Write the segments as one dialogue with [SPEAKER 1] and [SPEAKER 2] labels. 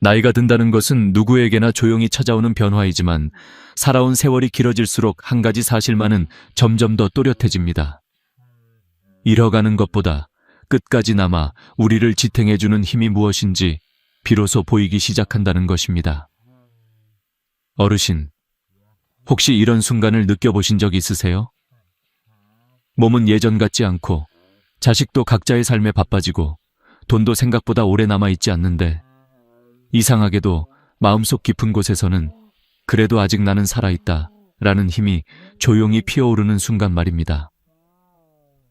[SPEAKER 1] 나이가 든다는 것은 누구에게나 조용히 찾아오는 변화이지만 살아온 세월이 길어질수록 한 가지 사실만은 점점 더 또렷해집니다. 잃어가는 것보다 끝까지 남아 우리를 지탱해주는 힘이 무엇인지 비로소 보이기 시작한다는 것입니다. 어르신, 혹시 이런 순간을 느껴보신 적 있으세요? 몸은 예전 같지 않고 자식도 각자의 삶에 바빠지고 돈도 생각보다 오래 남아있지 않는데 이상하게도 마음속 깊은 곳에서는 그래도 아직 나는 살아있다 라는 힘이 조용히 피어오르는 순간 말입니다.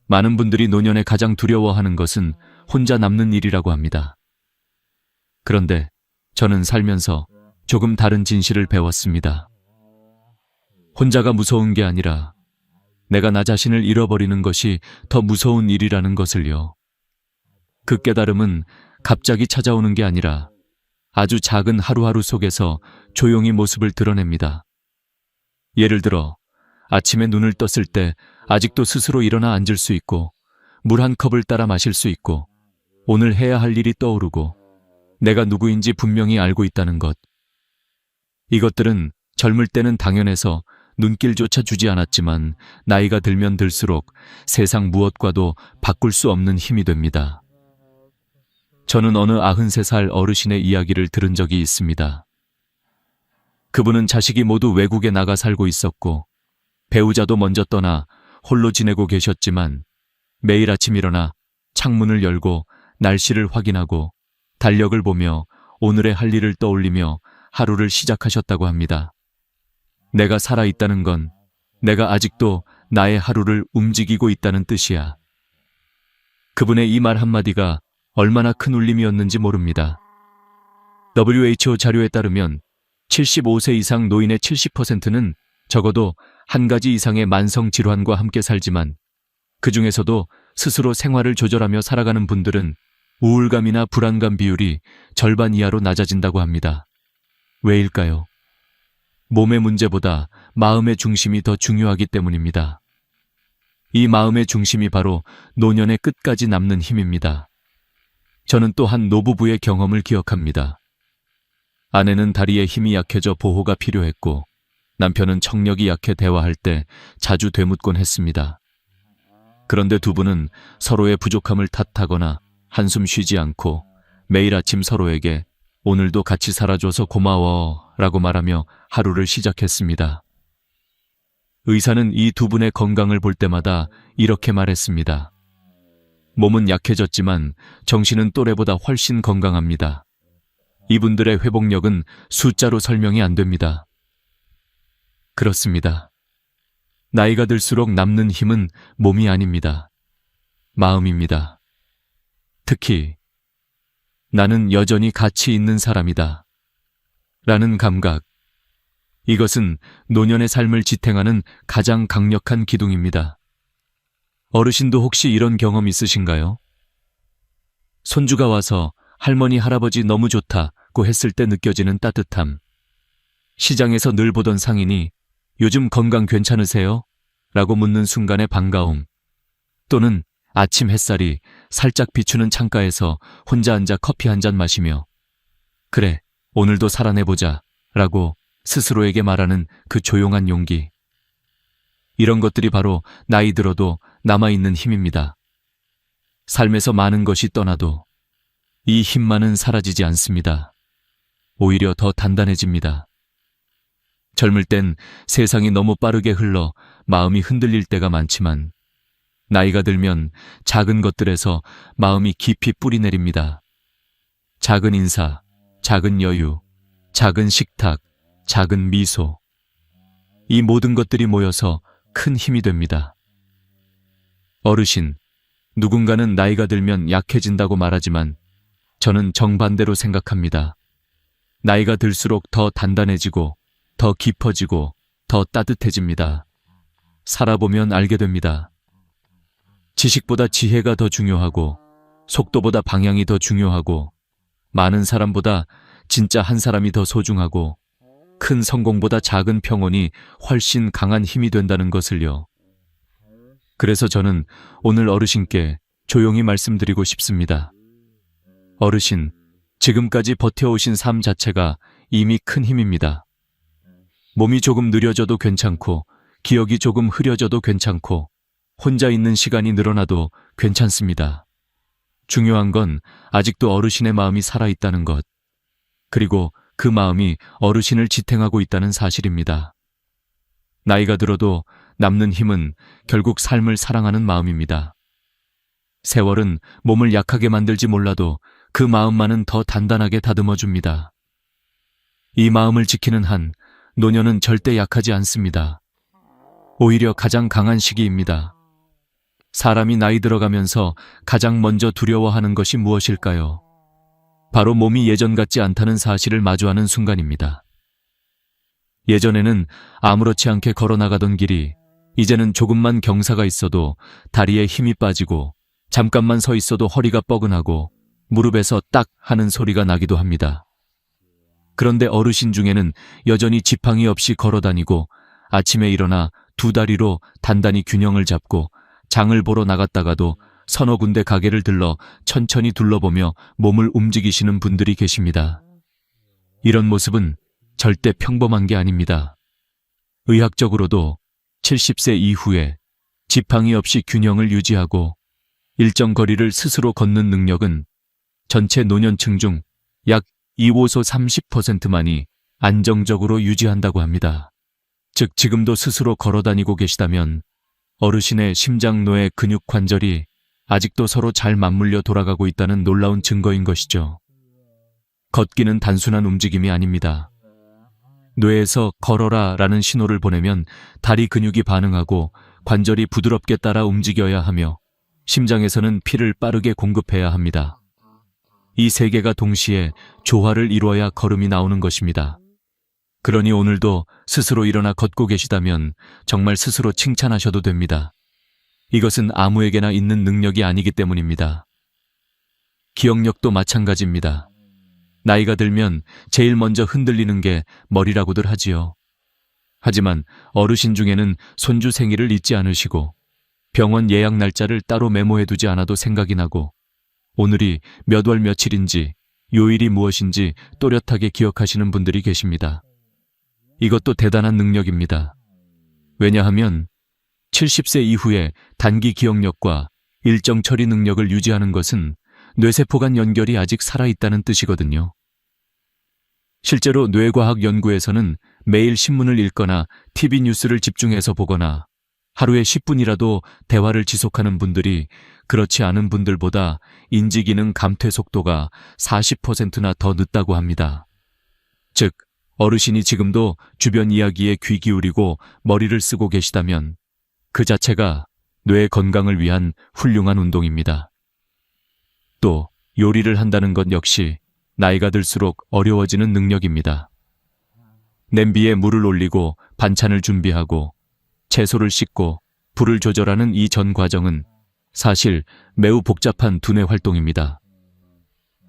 [SPEAKER 1] 많은 분들이 노년에 가장 두려워하는 것은 혼자 남는 일이라고 합니다. 그런데 저는 살면서 조금 다른 진실을 배웠습니다. 혼자가 무서운 게 아니라 내가 나 자신을 잃어버리는 것이 더 무서운 일이라는 것을요. 그 깨달음은 갑자기 찾아오는 게 아니라 아주 작은 하루하루 속에서 조용히 모습을 드러냅니다. 예를 들어 아침에 눈을 떴을 때 아직도 스스로 일어나 앉을 수 있고 물 한 컵을 따라 마실 수 있고 오늘 해야 할 일이 떠오르고 내가 누구인지 분명히 알고 있다는 것. 이것들은 젊을 때는 당연해서 눈길조차 주지 않았지만 나이가 들면 들수록 세상 무엇과도 바꿀 수 없는 힘이 됩니다. 저는 어느 93살 어르신의 이야기를 들은 적이 있습니다. 그분은 자식이 모두 외국에 나가 살고 있었고 배우자도 먼저 떠나 홀로 지내고 계셨지만 매일 아침 일어나 창문을 열고 날씨를 확인하고 달력을 보며 오늘의 할 일을 떠올리며 하루를 시작하셨다고 합니다. 내가 살아있다는 건 내가 아직도 나의 하루를 움직이고 있다는 뜻이야. 그분의 이 말 한마디가 얼마나 큰 울림이었는지 모릅니다. WHO 자료에 따르면 75세 이상 노인의 70%는 적어도 한 가지 이상의 만성 질환과 함께 살지만 그 중에서도 스스로 생활을 조절하며 살아가는 분들은 우울감이나 불안감 비율이 절반 이하로 낮아진다고 합니다. 왜일까요? 몸의 문제보다 마음의 중심이 더 중요하기 때문입니다. 이 마음의 중심이 바로 노년의 끝까지 남는 힘입니다. 저는 또 한 노부부의 경험을 기억합니다. 아내는 다리에 힘이 약해져 보호가 필요했고 남편은 청력이 약해 대화할 때 자주 되묻곤 했습니다. 그런데 두 분은 서로의 부족함을 탓하거나 한숨 쉬지 않고 매일 아침 서로에게 오늘도 같이 살아줘서 고마워 라고 말하며 하루를 시작했습니다. 의사는 이 두 분의 건강을 볼 때마다 이렇게 말했습니다. 몸은 약해졌지만 정신은 또래보다 훨씬 건강합니다. 이분들의 회복력은 숫자로 설명이 안 됩니다. 그렇습니다. 나이가 들수록 남는 힘은 몸이 아닙니다. 마음입니다. 특히 나는 여전히 가치 있는 사람이다 라는 감각. 이것은 노년의 삶을 지탱하는 가장 강력한 기둥입니다. 어르신도 혹시 이런 경험 있으신가요? 손주가 와서 할머니, 할아버지 너무 좋다고 했을 때 느껴지는 따뜻함. 시장에서 늘 보던 상인이 요즘 건강 괜찮으세요? 라고 묻는 순간의 반가움. 또는 아침 햇살이 살짝 비추는 창가에서 혼자 앉아 커피 한 잔 마시며 그래, 오늘도 살아내보자 라고 스스로에게 말하는 그 조용한 용기. 이런 것들이 바로 나이 들어도 남아있는 힘입니다. 삶에서 많은 것이 떠나도 이 힘만은 사라지지 않습니다. 오히려 더 단단해집니다. 젊을 땐 세상이 너무 빠르게 흘러 마음이 흔들릴 때가 많지만 나이가 들면 작은 것들에서 마음이 깊이 뿌리내립니다. 작은 인사, 작은 여유, 작은 식탁, 작은 미소. 이 모든 것들이 모여서 큰 힘이 됩니다. 어르신, 누군가는 나이가 들면 약해진다고 말하지만 저는 정반대로 생각합니다. 나이가 들수록 더 단단해지고 더 깊어지고 더 따뜻해집니다. 살아보면 알게 됩니다. 지식보다 지혜가 더 중요하고 속도보다 방향이 더 중요하고 많은 사람보다 진짜 한 사람이 더 소중하고 큰 성공보다 작은 평온이 훨씬 강한 힘이 된다는 것을요. 그래서 저는 오늘 어르신께 조용히 말씀드리고 싶습니다. 어르신, 지금까지 버텨오신 삶 자체가 이미 큰 힘입니다. 몸이 조금 느려져도 괜찮고, 기억이 조금 흐려져도 괜찮고, 혼자 있는 시간이 늘어나도 괜찮습니다. 중요한 건 아직도 어르신의 마음이 살아있다는 것, 그리고 그 마음이 어르신을 지탱하고 있다는 사실입니다. 나이가 들어도 남는 힘은 결국 삶을 사랑하는 마음입니다. 세월은 몸을 약하게 만들지 몰라도 그 마음만은 더 단단하게 다듬어 줍니다. 이 마음을 지키는 한 노년은 절대 약하지 않습니다. 오히려 가장 강한 시기입니다. 사람이 나이 들어가면서 가장 먼저 두려워하는 것이 무엇일까요? 바로 몸이 예전 같지 않다는 사실을 마주하는 순간입니다. 예전에는 아무렇지 않게 걸어나가던 길이 이제는 조금만 경사가 있어도 다리에 힘이 빠지고 잠깐만 서 있어도 허리가 뻐근하고 무릎에서 딱 하는 소리가 나기도 합니다. 그런데 어르신 중에는 여전히 지팡이 없이 걸어다니고 아침에 일어나 두 다리로 단단히 균형을 잡고 장을 보러 나갔다가도 서너 군데 가게를 들러 천천히 둘러보며 몸을 움직이시는 분들이 계십니다. 이런 모습은 절대 평범한 게 아닙니다. 의학적으로도 70세 이후에 지팡이 없이 균형을 유지하고 일정 거리를 스스로 걷는 능력은 전체 노년층 중 약 2호소 30%만이 안정적으로 유지한다고 합니다. 즉 지금도 스스로 걸어다니고 계시다면 어르신의 심장노의 근육 관절이 아직도 서로 잘 맞물려 돌아가고 있다는 놀라운 증거인 것이죠. 걷기는 단순한 움직임이 아닙니다. 뇌에서 걸어라 라는 신호를 보내면 다리 근육이 반응하고 관절이 부드럽게 따라 움직여야 하며 심장에서는 피를 빠르게 공급해야 합니다. 이 세 개가 동시에 조화를 이루어야 걸음이 나오는 것입니다. 그러니 오늘도 스스로 일어나 걷고 계시다면 정말 스스로 칭찬하셔도 됩니다. 이것은 아무에게나 있는 능력이 아니기 때문입니다. 기억력도 마찬가지입니다. 나이가 들면 제일 먼저 흔들리는 게 머리라고들 하지요. 하지만 어르신 중에는 손주 생일을 잊지 않으시고 병원 예약 날짜를 따로 메모해두지 않아도 생각이 나고 오늘이 몇 월 며칠인지 요일이 무엇인지 또렷하게 기억하시는 분들이 계십니다. 이것도 대단한 능력입니다. 왜냐하면 70세 이후에 단기 기억력과 일정 처리 능력을 유지하는 것은 뇌세포 간 연결이 아직 살아있다는 뜻이거든요. 실제로 뇌과학 연구에서는 매일 신문을 읽거나 TV 뉴스를 집중해서 보거나 하루에 10분이라도 대화를 지속하는 분들이 그렇지 않은 분들보다 인지기능 감퇴 속도가 40%나 더 늦다고 합니다. 즉, 어르신이 지금도 주변 이야기에 귀 기울이고 머리를 쓰고 계시다면 그 자체가 뇌 건강을 위한 훌륭한 운동입니다. 또 요리를 한다는 것 역시 나이가 들수록 어려워지는 능력입니다. 냄비에 물을 올리고 반찬을 준비하고 채소를 씻고 불을 조절하는 이 전 과정은 사실 매우 복잡한 두뇌 활동입니다.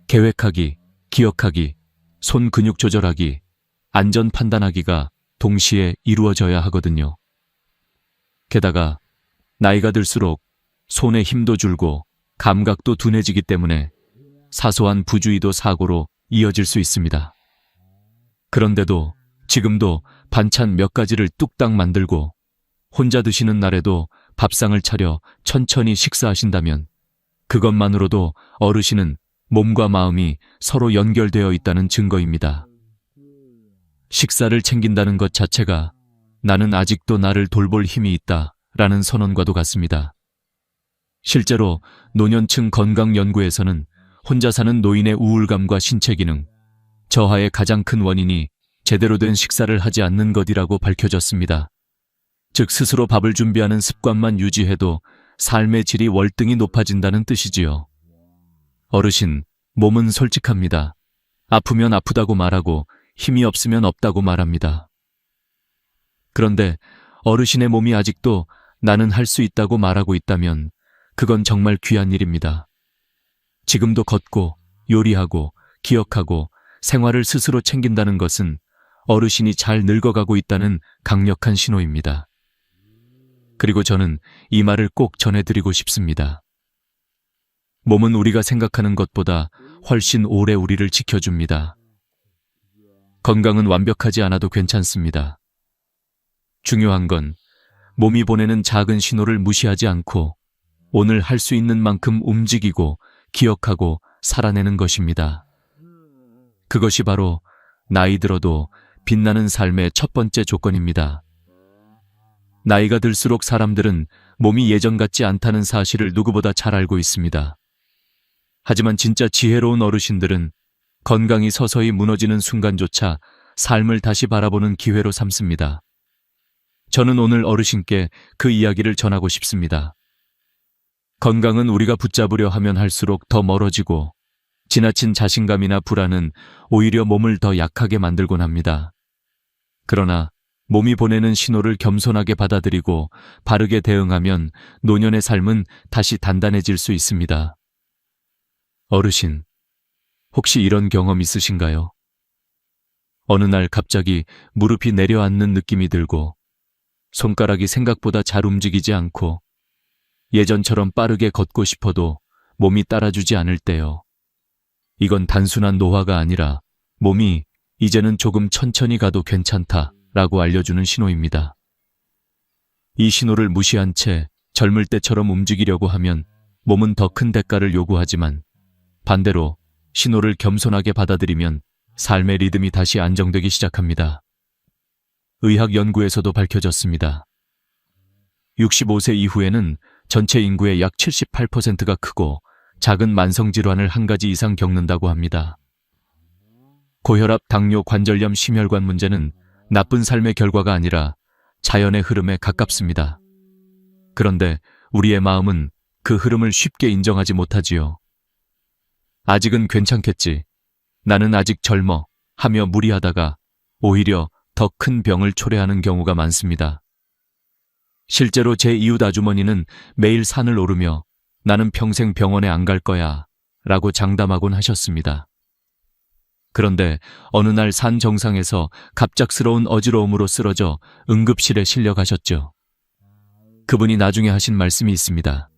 [SPEAKER 1] 계획하기, 기억하기, 손 근육 조절하기, 안전 판단하기가 동시에 이루어져야 하거든요. 게다가 나이가 들수록 손의 힘도 줄고 감각도 둔해지기 때문에 사소한 부주의도 사고로 이어질 수 있습니다. 그런데도 지금도 반찬 몇 가지를 뚝딱 만들고 혼자 드시는 날에도 밥상을 차려 천천히 식사하신다면 그것만으로도 어르신은 몸과 마음이 서로 연결되어 있다는 증거입니다. 식사를 챙긴다는 것 자체가 나는 아직도 나를 돌볼 힘이 있다 라는 선언과도 같습니다. 실제로 노년층 건강 연구에서는 혼자 사는 노인의 우울감과 신체 기능, 저하의 가장 큰 원인이 제대로 된 식사를 하지 않는 것이라고 밝혀졌습니다. 즉 스스로 밥을 준비하는 습관만 유지해도 삶의 질이 월등히 높아진다는 뜻이지요. 어르신, 몸은 솔직합니다. 아프면 아프다고 말하고 힘이 없으면 없다고 말합니다. 그런데 어르신의 몸이 아직도 나는 할 수 있다고 말하고 있다면 그건 정말 귀한 일입니다. 지금도 걷고 요리하고 기억하고 생활을 스스로 챙긴다는 것은 어르신이 잘 늙어가고 있다는 강력한 신호입니다. 그리고 저는 이 말을 꼭 전해드리고 싶습니다. 몸은 우리가 생각하는 것보다 훨씬 오래 우리를 지켜줍니다. 건강은 완벽하지 않아도 괜찮습니다. 중요한 건 몸이 보내는 작은 신호를 무시하지 않고 오늘 할 수 있는 만큼 움직이고 기억하고 살아내는 것입니다. 그것이 바로 나이 들어도 빛나는 삶의 첫 번째 조건입니다. 나이가 들수록 사람들은 몸이 예전 같지 않다는 사실을 누구보다 잘 알고 있습니다. 하지만 진짜 지혜로운 어르신들은 건강이 서서히 무너지는 순간조차 삶을 다시 바라보는 기회로 삼습니다. 저는 오늘 어르신께 그 이야기를 전하고 싶습니다. 건강은 우리가 붙잡으려 하면 할수록 더 멀어지고 지나친 자신감이나 불안은 오히려 몸을 더 약하게 만들곤 합니다. 그러나 몸이 보내는 신호를 겸손하게 받아들이고 바르게 대응하면 노년의 삶은 다시 단단해질 수 있습니다. 어르신, 혹시 이런 경험 있으신가요? 어느 날 갑자기 무릎이 내려앉는 느낌이 들고 손가락이 생각보다 잘 움직이지 않고 예전처럼 빠르게 걷고 싶어도 몸이 따라주지 않을 때요. 이건 단순한 노화가 아니라 몸이 이제는 조금 천천히 가도 괜찮다라고 알려주는 신호입니다. 이 신호를 무시한 채 젊을 때처럼 움직이려고 하면 몸은 더 큰 대가를 요구하지만 반대로 신호를 겸손하게 받아들이면 삶의 리듬이 다시 안정되기 시작합니다. 의학 연구에서도 밝혀졌습니다. 65세 이후에는 전체 인구의 약 78%가 크고 작은 만성질환을 한 가지 이상 겪는다고 합니다. 고혈압, 당뇨, 관절염, 심혈관 문제는 나쁜 삶의 결과가 아니라 자연의 흐름에 가깝습니다. 그런데 우리의 마음은 그 흐름을 쉽게 인정하지 못하지요. 아직은 괜찮겠지. 나는 아직 젊어 하며 무리하다가 오히려 더 큰 병을 초래하는 경우가 많습니다. 실제로 제 이웃 아주머니는 매일 산을 오르며 나는 평생 병원에 안 갈 거야 라고 장담하곤 하셨습니다. 그런데 어느 날 산 정상에서 갑작스러운 어지러움으로 쓰러져 응급실에 실려 가셨죠. 그분이 나중에 하신 말씀이 있습니다.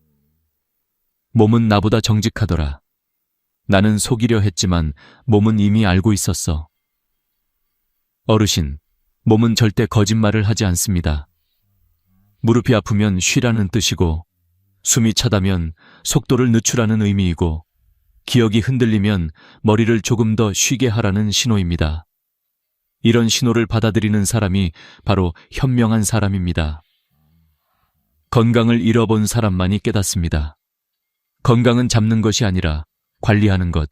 [SPEAKER 1] 몸은 나보다 정직하더라. 나는 속이려 했지만 몸은 이미 알고 있었어. 어르신, 몸은 절대 거짓말을 하지 않습니다. 무릎이 아프면 쉬라는 뜻이고, 숨이 차다면 속도를 늦추라는 의미이고, 기억이 흔들리면 머리를 조금 더 쉬게 하라는 신호입니다. 이런 신호를 받아들이는 사람이 바로 현명한 사람입니다. 건강을 잃어본 사람만이 깨닫습니다. 건강은 잡는 것이 아니라 관리하는 것,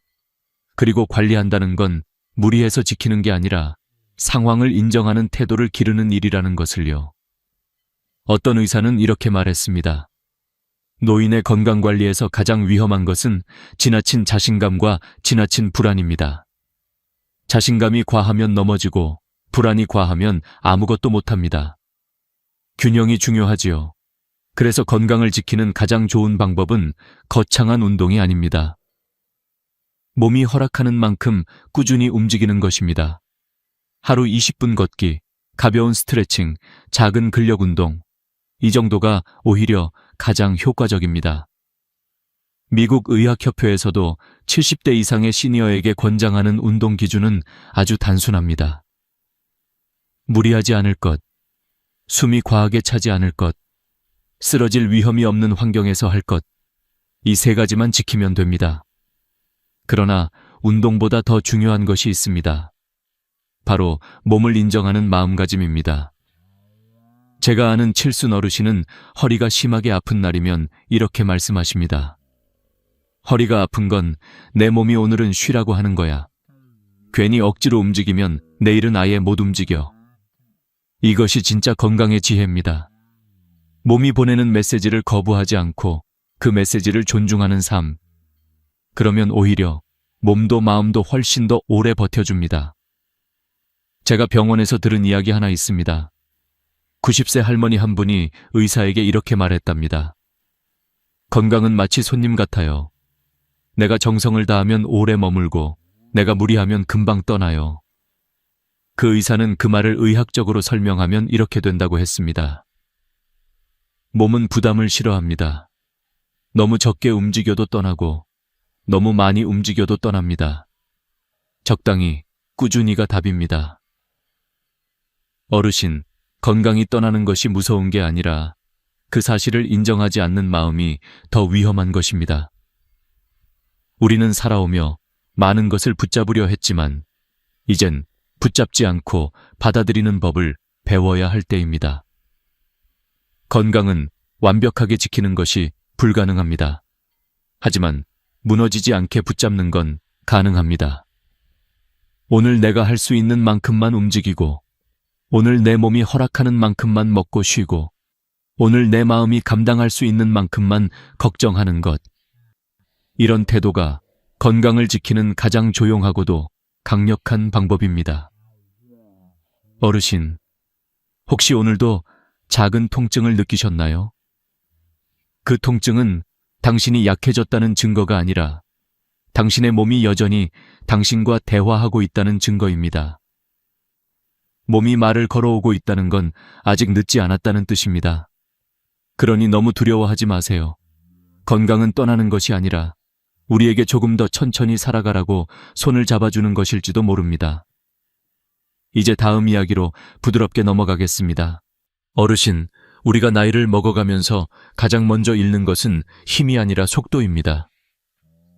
[SPEAKER 1] 그리고 관리한다는 건 무리해서 지키는 게 아니라 상황을 인정하는 태도를 기르는 일이라는 것을요. 어떤 의사는 이렇게 말했습니다. 노인의 건강관리에서 가장 위험한 것은 지나친 자신감과 지나친 불안입니다. 자신감이 과하면 넘어지고 불안이 과하면 아무것도 못합니다. 균형이 중요하지요. 그래서 건강을 지키는 가장 좋은 방법은 거창한 운동이 아닙니다. 몸이 허락하는 만큼 꾸준히 움직이는 것입니다. 하루 20분 걷기, 가벼운 스트레칭, 작은 근력 운동, 이 정도가 오히려 가장 효과적입니다. 미국 의학협회에서도 70대 이상의 시니어에게 권장하는 운동 기준은 아주 단순합니다. 무리하지 않을 것, 숨이 과하게 차지 않을 것, 쓰러질 위험이 없는 환경에서 할 것, 이 세 가지만 지키면 됩니다. 그러나 운동보다 더 중요한 것이 있습니다. 바로 몸을 인정하는 마음가짐입니다. 제가 아는 칠순 어르신은 허리가 심하게 아픈 날이면 이렇게 말씀하십니다. 허리가 아픈 건 내 몸이 오늘은 쉬라고 하는 거야. 괜히 억지로 움직이면 내일은 아예 못 움직여. 이것이 진짜 건강의 지혜입니다. 몸이 보내는 메시지를 거부하지 않고 그 메시지를 존중하는 삶. 그러면 오히려 몸도 마음도 훨씬 더 오래 버텨줍니다. 제가 병원에서 들은 이야기 하나 있습니다. 90세 할머니 한 분이 의사에게 이렇게 말했답니다. 건강은 마치 손님 같아요. 내가 정성을 다하면 오래 머물고 내가 무리하면 금방 떠나요. 그 의사는 그 말을 의학적으로 설명하면 이렇게 된다고 했습니다. 몸은 부담을 싫어합니다. 너무 적게 움직여도 떠나고 너무 많이 움직여도 떠납니다. 적당히, 꾸준히가 답입니다. 어르신, 건강이 떠나는 것이 무서운 게 아니라 그 사실을 인정하지 않는 마음이 더 위험한 것입니다. 우리는 살아오며 많은 것을 붙잡으려 했지만 이젠 붙잡지 않고 받아들이는 법을 배워야 할 때입니다. 건강은 완벽하게 지키는 것이 불가능합니다. 하지만 무너지지 않게 붙잡는 건 가능합니다. 오늘 내가 할 수 있는 만큼만 움직이고, 오늘 내 몸이 허락하는 만큼만 먹고 쉬고, 오늘 내 마음이 감당할 수 있는 만큼만 걱정하는 것. 이런 태도가 건강을 지키는 가장 조용하고도 강력한 방법입니다. 어르신, 혹시 오늘도 작은 통증을 느끼셨나요? 그 통증은 당신이 약해졌다는 증거가 아니라 당신의 몸이 여전히 당신과 대화하고 있다는 증거입니다. 몸이 말을 걸어오고 있다는 건 아직 늦지 않았다는 뜻입니다. 그러니 너무 두려워하지 마세요. 건강은 떠나는 것이 아니라 우리에게 조금 더 천천히 살아가라고 손을 잡아주는 것일지도 모릅니다. 이제 다음 이야기로 부드럽게 넘어가겠습니다. 어르신, 우리가 나이를 먹어가면서 가장 먼저 잃는 것은 힘이 아니라 속도입니다.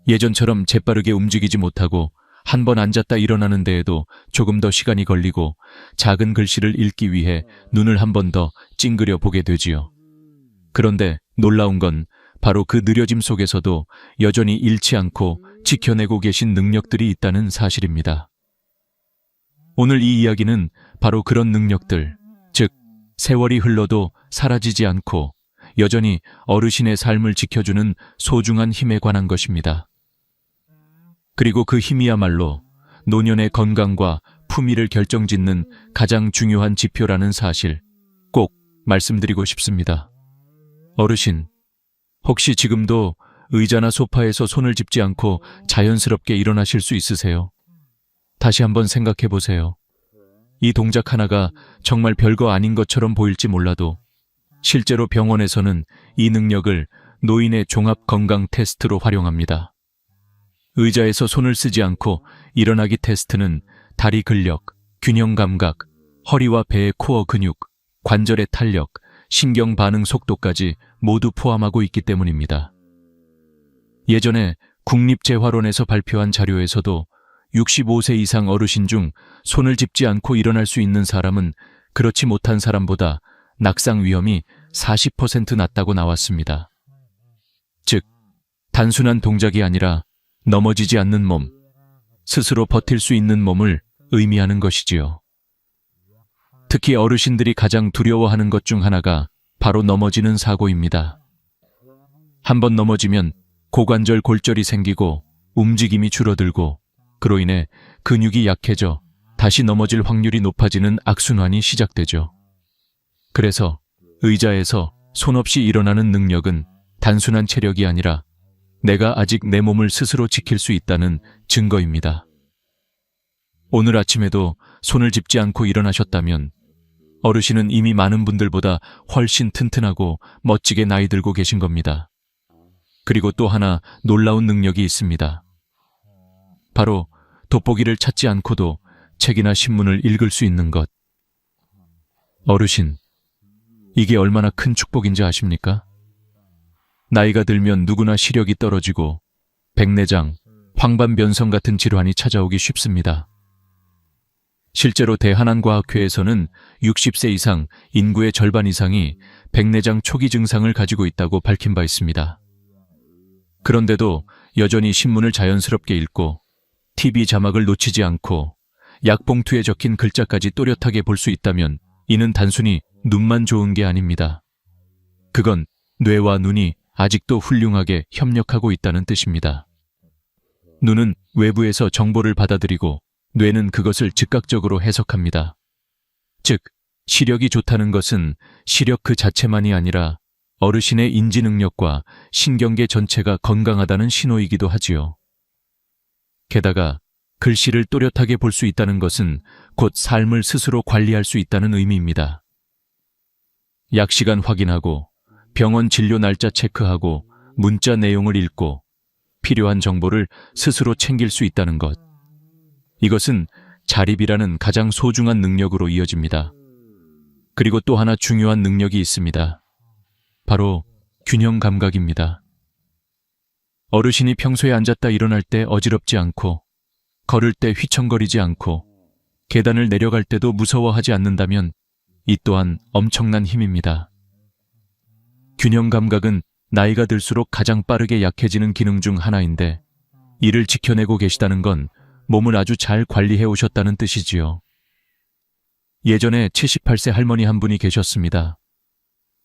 [SPEAKER 1] 예전처럼 재빠르게 움직이지 못하고 한 번 앉았다 일어나는 데에도 조금 더 시간이 걸리고 작은 글씨를 읽기 위해 눈을 한 번 더 찡그려 보게 되지요. 그런데 놀라운 건 바로 그 느려짐 속에서도 여전히 잃지 않고 지켜내고 계신 능력들이 있다는 사실입니다. 오늘 이 이야기는 바로 그런 능력들, 즉 세월이 흘러도 사라지지 않고 여전히 어르신의 삶을 지켜주는 소중한 힘에 관한 것입니다. 그리고 그 힘이야말로 노년의 건강과 품위를 결정짓는 가장 중요한 지표라는 사실, 꼭 말씀드리고 싶습니다. 어르신, 혹시 지금도 의자나 소파에서 손을 짚지 않고 자연스럽게 일어나실 수 있으세요? 다시 한번 생각해 보세요. 이 동작 하나가 정말 별거 아닌 것처럼 보일지 몰라도 실제로 병원에서는 이 능력을 노인의 종합 건강 테스트로 활용합니다. 의자에서 손을 쓰지 않고 일어나기 테스트는 다리 근력, 균형 감각, 허리와 배의 코어 근육, 관절의 탄력, 신경 반응 속도까지 모두 포함하고 있기 때문입니다. 예전에 국립재활원에서 발표한 자료에서도 65세 이상 어르신 중 손을 짚지 않고 일어날 수 있는 사람은 그렇지 못한 사람보다 낙상 위험이 40% 낮다고 나왔습니다. 즉, 단순한 동작이 아니라 넘어지지 않는 몸, 스스로 버틸 수 있는 몸을 의미하는 것이지요. 특히 어르신들이 가장 두려워하는 것 중 하나가 바로 넘어지는 사고입니다. 한번 넘어지면 고관절 골절이 생기고 움직임이 줄어들고 그로 인해 근육이 약해져 다시 넘어질 확률이 높아지는 악순환이 시작되죠. 그래서 의자에서 손 없이 일어나는 능력은 단순한 체력이 아니라 내가 아직 내 몸을 스스로 지킬 수 있다는 증거입니다. 오늘 아침에도 손을 짚지 않고 일어나셨다면 어르신은 이미 많은 분들보다 훨씬 튼튼하고 멋지게 나이 들고 계신 겁니다. 그리고 또 하나 놀라운 능력이 있습니다. 바로 돋보기를 찾지 않고도 책이나 신문을 읽을 수 있는 것. 어르신, 이게 얼마나 큰 축복인지 아십니까? 나이가 들면 누구나 시력이 떨어지고 백내장, 황반변성 같은 질환이 찾아오기 쉽습니다. 실제로 대한한과학회에서는 60세 이상 인구의 절반 이상이 백내장 초기 증상을 가지고 있다고 밝힌 바 있습니다. 그런데도 여전히 신문을 자연스럽게 읽고 TV 자막을 놓치지 않고 약봉투에 적힌 글자까지 또렷하게 볼 수 있다면 이는 단순히 눈만 좋은 게 아닙니다. 그건 뇌와 눈이 아직도 훌륭하게 협력하고 있다는 뜻입니다. 눈은 외부에서 정보를 받아들이고 뇌는 그것을 즉각적으로 해석합니다. 즉, 시력이 좋다는 것은 시력 그 자체만이 아니라 어르신의 인지 능력과 신경계 전체가 건강하다는 신호이기도 하지요. 게다가 글씨를 또렷하게 볼 수 있다는 것은 곧 삶을 스스로 관리할 수 있다는 의미입니다. 약시간 확인하고 병원 진료 날짜 체크하고 문자 내용을 읽고 필요한 정보를 스스로 챙길 수 있다는 것. 이것은 자립이라는 가장 소중한 능력으로 이어집니다. 그리고 또 하나 중요한 능력이 있습니다. 바로 균형 감각입니다. 어르신이 평소에 앉았다 일어날 때 어지럽지 않고, 걸을 때 휘청거리지 않고, 계단을 내려갈 때도 무서워하지 않는다면 이 또한 엄청난 힘입니다. 균형 감각은 나이가 들수록 가장 빠르게 약해지는 기능 중 하나인데, 이를 지켜내고 계시다는 건 몸을 아주 잘 관리해 오셨다는 뜻이지요. 예전에 78세 할머니 한 분이 계셨습니다.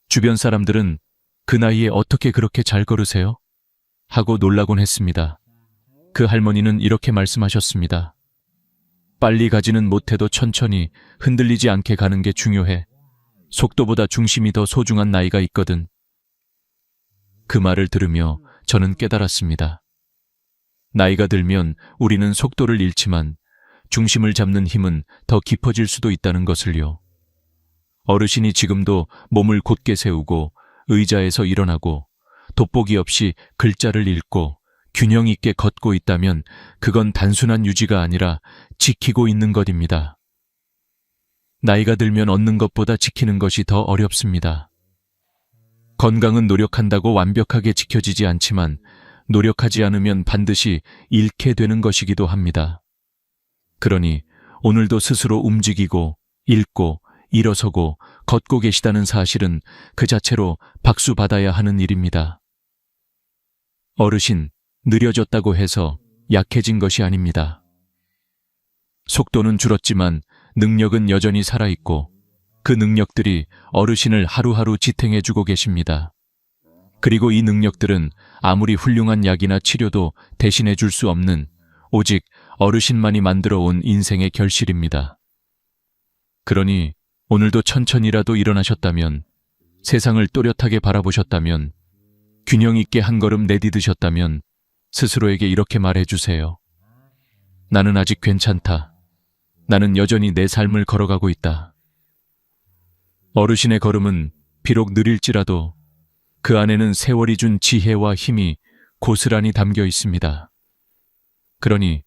[SPEAKER 1] 주변 사람들은 그 나이에 어떻게 그렇게 잘 걸으세요? 하고 놀라곤 했습니다. 그 할머니는 이렇게 말씀하셨습니다. 빨리 가지는 못해도 천천히 흔들리지 않게 가는 게 중요해. 속도보다 중심이 더 소중한 나이가 있거든. 그 말을 들으며 저는 깨달았습니다. 나이가 들면 우리는 속도를 잃지만 중심을 잡는 힘은 더 깊어질 수도 있다는 것을요. 어르신이 지금도 몸을 곧게 세우고 의자에서 일어나고 돋보기 없이 글자를 읽고 균형 있게 걷고 있다면 그건 단순한 유지가 아니라 지키고 있는 것입니다. 나이가 들면 얻는 것보다 지키는 것이 더 어렵습니다. 건강은 노력한다고 완벽하게 지켜지지 않지만 노력하지 않으면 반드시 잃게 되는 것이기도 합니다. 그러니 오늘도 스스로 움직이고 읽고 일어서고 걷고 계시다는 사실은 그 자체로 박수 받아야 하는 일입니다. 어르신, 느려졌다고 해서 약해진 것이 아닙니다. 속도는 줄었지만 능력은 여전히 살아있고 그 능력들이 어르신을 하루하루 지탱해주고 계십니다. 그리고 이 능력들은 아무리 훌륭한 약이나 치료도 대신해 줄 수 없는 오직 어르신만이 만들어 온 인생의 결실입니다. 그러니 오늘도 천천히라도 일어나셨다면, 세상을 또렷하게 바라보셨다면, 균형 있게 한 걸음 내디드셨다면 스스로에게 이렇게 말해주세요. 나는 아직 괜찮다. 나는 여전히 내 삶을 걸어가고 있다. 어르신의 걸음은 비록 느릴지라도 그 안에는 세월이 준 지혜와 힘이 고스란히 담겨 있습니다. 그러니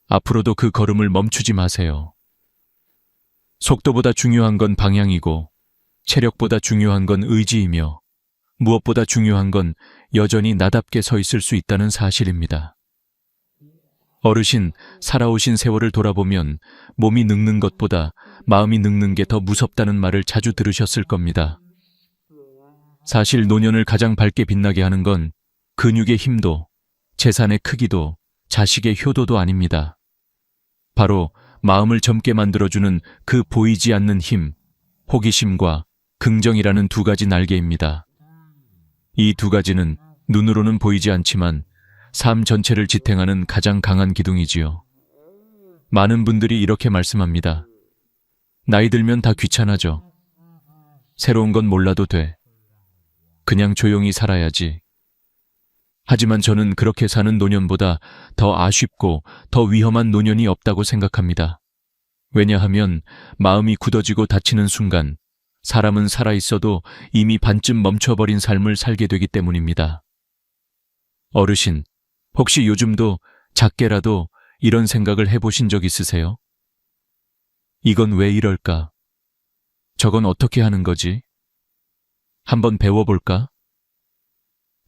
[SPEAKER 1] 앞으로도 그 걸음을 멈추지 마세요. 속도보다 중요한 건 방향이고 체력보다 중요한 건 의지이며 무엇보다 중요한 건 여전히 나답게 서 있을 수 있다는 사실입니다. 어르신, 살아오신 세월을 돌아보면 몸이 늙는 것보다 마음이 늙는 게 더 무섭다는 말을 자주 들으셨을 겁니다. 사실 노년을 가장 밝게 빛나게 하는 건 근육의 힘도, 재산의 크기도, 자식의 효도도 아닙니다. 바로 마음을 젊게 만들어주는 그 보이지 않는 힘, 호기심과 긍정이라는 두 가지 날개입니다. 이 두 가지는 눈으로는 보이지 않지만 삶 전체를 지탱하는 가장 강한 기둥이지요. 많은 분들이 이렇게 말씀합니다. 나이 들면 다 귀찮아져. 새로운 건 몰라도 돼. 그냥 조용히 살아야지. 하지만 저는 그렇게 사는 노년보다 더 아쉽고 더 위험한 노년이 없다고 생각합니다. 왜냐하면 마음이 굳어지고 다치는 순간 사람은 살아있어도 이미 반쯤 멈춰버린 삶을 살게 되기 때문입니다. 어르신, 혹시 요즘도 작게라도 이런 생각을 해보신 적 있으세요? 이건 왜 이럴까? 저건 어떻게 하는 거지? 한번 배워볼까?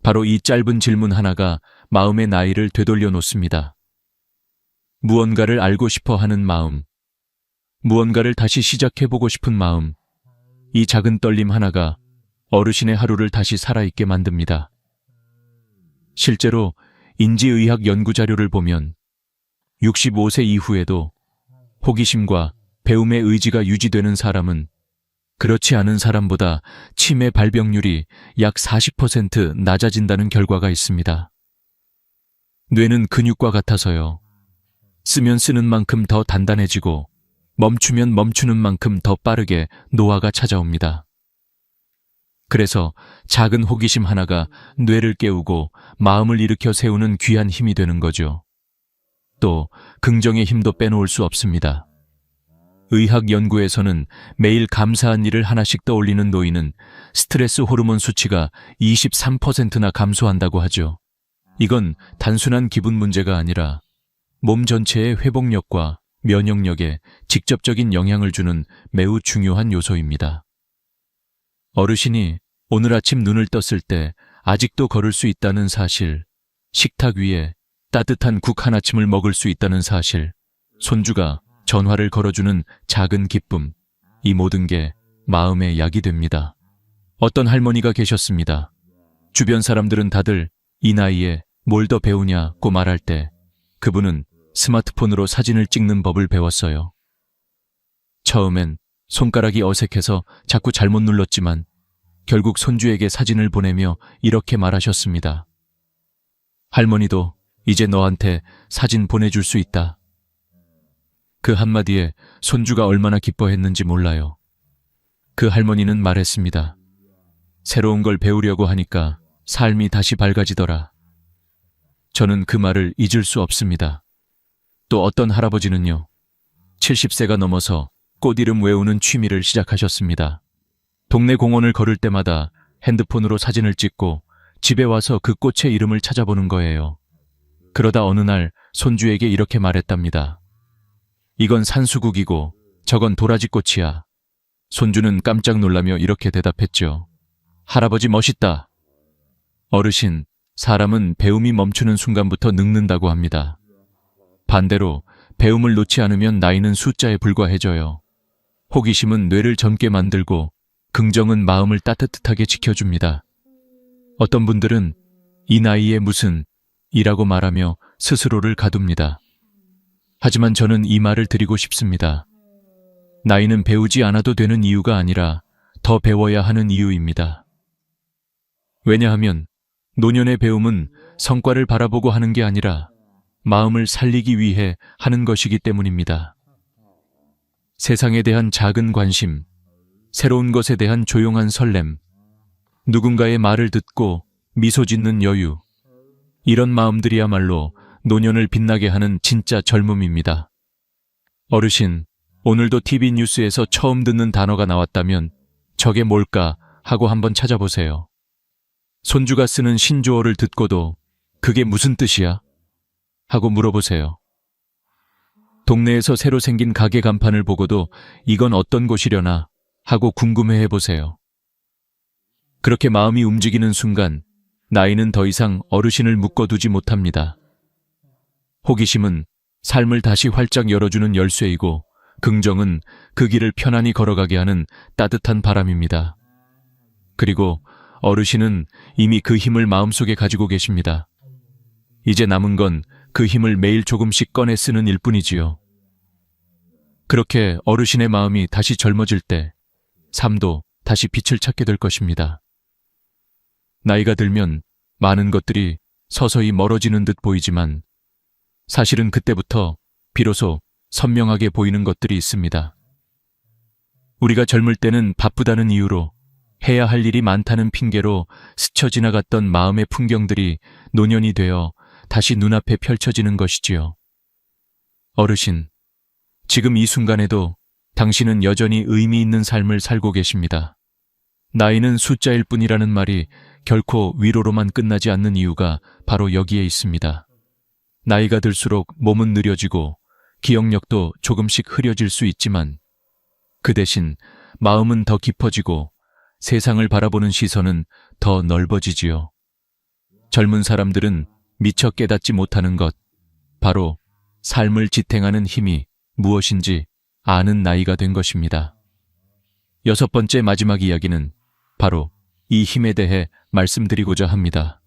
[SPEAKER 1] 바로 이 짧은 질문 하나가 마음의 나이를 되돌려 놓습니다. 무언가를 알고 싶어 하는 마음, 무언가를 다시 시작해보고 싶은 마음, 이 작은 떨림 하나가 어르신의 하루를 다시 살아있게 만듭니다. 실제로 인지의학 연구자료를 보면 65세 이후에도 호기심과 배움의 의지가 유지되는 사람은 그렇지 않은 사람보다 치매 발병률이 약 40% 낮아진다는 결과가 있습니다. 뇌는 근육과 같아서요. 쓰면 쓰는 만큼 더 단단해지고 멈추면 멈추는 만큼 더 빠르게 노화가 찾아옵니다. 그래서 작은 호기심 하나가 뇌를 깨우고 마음을 일으켜 세우는 귀한 힘이 되는 거죠. 또 긍정의 힘도 빼놓을 수 없습니다. 의학 연구에서는 매일 감사한 일을 하나씩 떠올리는 노인은 스트레스 호르몬 수치가 23%나 감소한다고 하죠. 이건 단순한 기분 문제가 아니라 몸 전체의 회복력과 면역력에 직접적인 영향을 주는 매우 중요한 요소입니다. 어르신이 오늘 아침 눈을 떴을 때 아직도 걸을 수 있다는 사실, 식탁 위에 따뜻한 국 하나쯤을 먹을 수 있다는 사실, 손주가 전화를 걸어주는 작은 기쁨, 이 모든 게 마음의 약이 됩니다. 어떤 할머니가 계셨습니다. 주변 사람들은 다들 이 나이에 뭘 더 배우냐고 말할 때 그분은 스마트폰으로 사진을 찍는 법을 배웠어요. 처음엔 손가락이 어색해서 자꾸 잘못 눌렀지만 결국 손주에게 사진을 보내며 이렇게 말하셨습니다. 할머니도 이제 너한테 사진 보내줄 수 있다. 그 한마디에 손주가 얼마나 기뻐했는지 몰라요. 그 할머니는 말했습니다. 새로운 걸 배우려고 하니까 삶이 다시 밝아지더라. 저는 그 말을 잊을 수 없습니다. 또 어떤 할아버지는요, 70세가 넘어서 꽃 이름 외우는 취미를 시작하셨습니다. 동네 공원을 걸을 때마다 핸드폰으로 사진을 찍고 집에 와서 그 꽃의 이름을 찾아보는 거예요. 그러다 어느 날 손주에게 이렇게 말했답니다. 이건 산수국이고 저건 도라지꽃이야. 손주는 깜짝 놀라며 이렇게 대답했죠. 할아버지 멋있다. 어르신, 사람은 배움이 멈추는 순간부터 늙는다고 합니다. 반대로 배움을 놓지 않으면 나이는 숫자에 불과해져요. 호기심은 뇌를 젊게 만들고 긍정은 마음을 따뜻하게 지켜줍니다. 어떤 분들은 이 나이에 무슨 이라고 말하며 스스로를 가둡니다. 하지만 저는 이 말을 드리고 싶습니다. 나이는 배우지 않아도 되는 이유가 아니라 더 배워야 하는 이유입니다. 왜냐하면 노년의 배움은 성과를 바라보고 하는 게 아니라 마음을 살리기 위해 하는 것이기 때문입니다. 세상에 대한 작은 관심, 새로운 것에 대한 조용한 설렘, 누군가의 말을 듣고 미소 짓는 여유, 이런 마음들이야말로 노년을 빛나게 하는 진짜 젊음입니다. 어르신, 오늘도 TV 뉴스에서 처음 듣는 단어가 나왔다면 저게 뭘까 하고 한번 찾아보세요. 손주가 쓰는 신조어를 듣고도 그게 무슨 뜻이야? 하고 물어보세요. 동네에서 새로 생긴 가게 간판을 보고도 이건 어떤 곳이려나 하고 궁금해해 보세요. 그렇게 마음이 움직이는 순간 나이는 더 이상 어르신을 묶어두지 못합니다. 호기심은 삶을 다시 활짝 열어주는 열쇠이고 긍정은 그 길을 편안히 걸어가게 하는 따뜻한 바람입니다. 그리고 어르신은 이미 그 힘을 마음속에 가지고 계십니다. 이제 남은 건 그 힘을 매일 조금씩 꺼내 쓰는 일뿐이지요. 그렇게 어르신의 마음이 다시 젊어질 때 삶도 다시 빛을 찾게 될 것입니다. 나이가 들면 많은 것들이 서서히 멀어지는 듯 보이지만 사실은 그때부터 비로소 선명하게 보이는 것들이 있습니다. 우리가 젊을 때는 바쁘다는 이유로 해야 할 일이 많다는 핑계로 스쳐 지나갔던 마음의 풍경들이 노년이 되어 다시 눈앞에 펼쳐지는 것이지요. 어르신, 지금 이 순간에도 당신은 여전히 의미 있는 삶을 살고 계십니다. 나이는 숫자일 뿐이라는 말이 결코 위로로만 끝나지 않는 이유가 바로 여기에 있습니다. 나이가 들수록 몸은 느려지고 기억력도 조금씩 흐려질 수 있지만 그 대신 마음은 더 깊어지고 세상을 바라보는 시선은 더 넓어지지요. 젊은 사람들은 미처 깨닫지 못하는 것, 바로 삶을 지탱하는 힘이 무엇인지 아는 나이가 된 것입니다. 6번째 마지막 이야기는 바로 이 힘에 대해 말씀드리고자 합니다.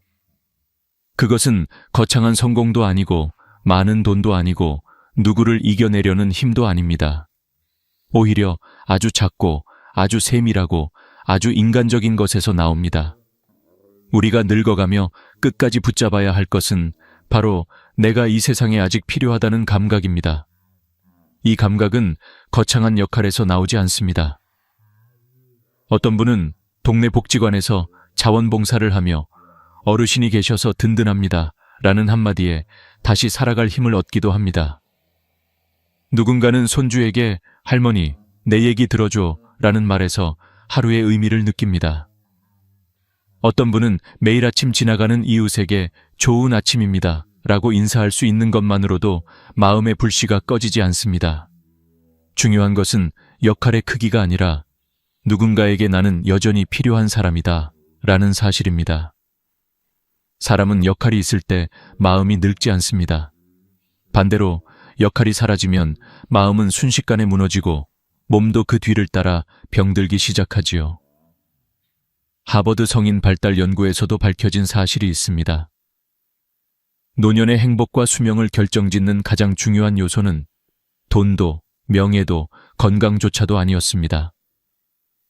[SPEAKER 1] 그것은 거창한 성공도 아니고 많은 돈도 아니고 누구를 이겨내려는 힘도 아닙니다. 오히려 아주 작고 아주 세밀하고 아주 인간적인 것에서 나옵니다. 우리가 늙어가며 끝까지 붙잡아야 할 것은 바로 내가 이 세상에 아직 필요하다는 감각입니다. 이 감각은 거창한 역할에서 나오지 않습니다. 어떤 분은 동네 복지관에서 자원봉사를 하며 어르신이 계셔서 든든합니다 라는 한마디에 다시 살아갈 힘을 얻기도 합니다. 누군가는 손주에게 할머니, 내 얘기 들어줘 라는 말에서 하루의 의미를 느낍니다. 어떤 분은 매일 아침 지나가는 이웃에게 좋은 아침입니다 라고 인사할 수 있는 것만으로도 마음의 불씨가 꺼지지 않습니다. 중요한 것은 역할의 크기가 아니라 누군가에게 나는 여전히 필요한 사람이다 라는 사실입니다. 사람은 역할이 있을 때 마음이 늙지 않습니다. 반대로 역할이 사라지면 마음은 순식간에 무너지고 몸도 그 뒤를 따라 병들기 시작하지요. 하버드 성인 발달 연구에서도 밝혀진 사실이 있습니다. 노년의 행복과 수명을 결정짓는 가장 중요한 요소는 돈도 명예도 건강조차도 아니었습니다.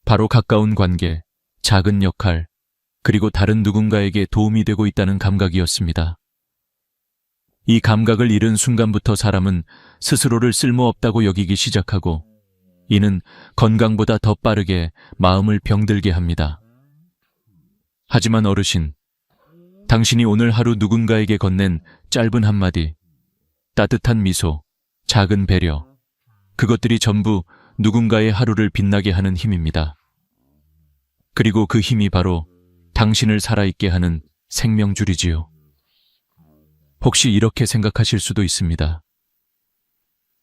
[SPEAKER 1] 바로 가까운 관계, 작은 역할, 그리고 다른 누군가에게 도움이 되고 있다는 감각이었습니다. 이 감각을 잃은 순간부터 사람은 스스로를 쓸모없다고 여기기 시작하고 이는 건강보다 더 빠르게 마음을 병들게 합니다. 하지만 어르신, 당신이 오늘 하루 누군가에게 건넨 짧은 한마디, 따뜻한 미소, 작은 배려, 그것들이 전부 누군가의 하루를 빛나게 하는 힘입니다. 그리고 그 힘이 바로 당신을 살아있게 하는 생명줄이지요. 혹시 이렇게 생각하실 수도 있습니다.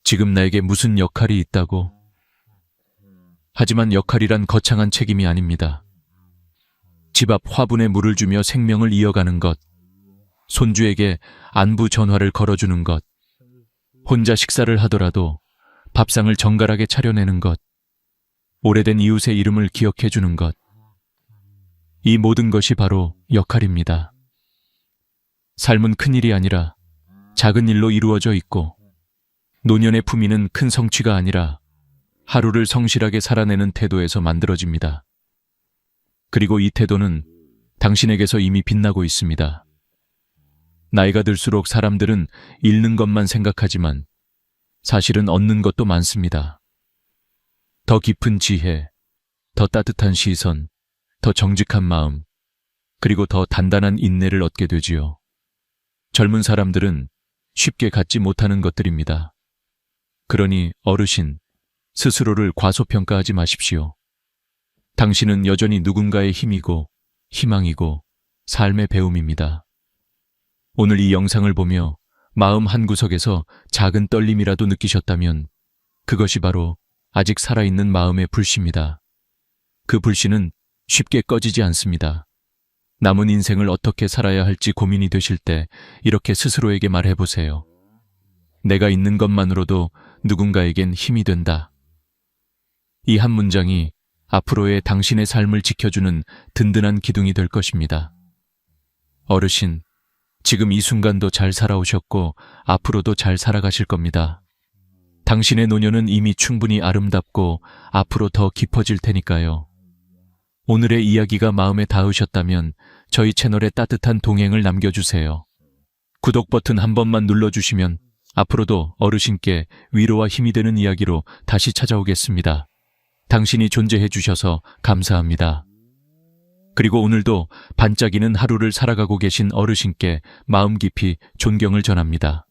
[SPEAKER 1] 지금 나에게 무슨 역할이 있다고? 하지만 역할이란 거창한 책임이 아닙니다. 집 앞 화분에 물을 주며 생명을 이어가는 것, 손주에게 안부 전화를 걸어주는 것, 혼자 식사를 하더라도 밥상을 정갈하게 차려내는 것, 오래된 이웃의 이름을 기억해 주는 것, 이 모든 것이 바로 역할입니다. 삶은 큰일이 아니라 작은 일로 이루어져 있고 노년의 품위는 큰 성취가 아니라 하루를 성실하게 살아내는 태도에서 만들어집니다. 그리고 이 태도는 당신에게서 이미 빛나고 있습니다. 나이가 들수록 사람들은 잃는 것만 생각하지만 사실은 얻는 것도 많습니다. 더 깊은 지혜, 더 따뜻한 시선, 더 정직한 마음, 그리고 더 단단한 인내를 얻게 되지요. 젊은 사람들은 쉽게 갖지 못하는 것들입니다. 그러니 어르신, 스스로를 과소평가하지 마십시오. 당신은 여전히 누군가의 힘이고 희망이고 삶의 배움입니다. 오늘 이 영상을 보며 마음 한구석에서 작은 떨림이라도 느끼셨다면 그것이 바로 아직 살아있는 마음의 불씨입니다. 그 불씨는 쉽게 꺼지지 않습니다. 남은 인생을 어떻게 살아야 할지 고민이 되실 때 이렇게 스스로에게 말해보세요. 내가 있는 것만으로도 누군가에겐 힘이 된다. 이 한 문장이 앞으로의 당신의 삶을 지켜주는 든든한 기둥이 될 것입니다. 어르신, 지금 이 순간도 잘 살아오셨고 앞으로도 잘 살아가실 겁니다. 당신의 노년은 이미 충분히 아름답고 앞으로 더 깊어질 테니까요. 오늘의 이야기가 마음에 닿으셨다면 저희 채널에 따뜻한 동행을 남겨주세요. 구독 버튼 한 번만 눌러주시면 앞으로도 어르신께 위로와 힘이 되는 이야기로 다시 찾아오겠습니다. 당신이 존재해 주셔서 감사합니다. 그리고 오늘도 반짝이는 하루를 살아가고 계신 어르신께 마음 깊이 존경을 전합니다.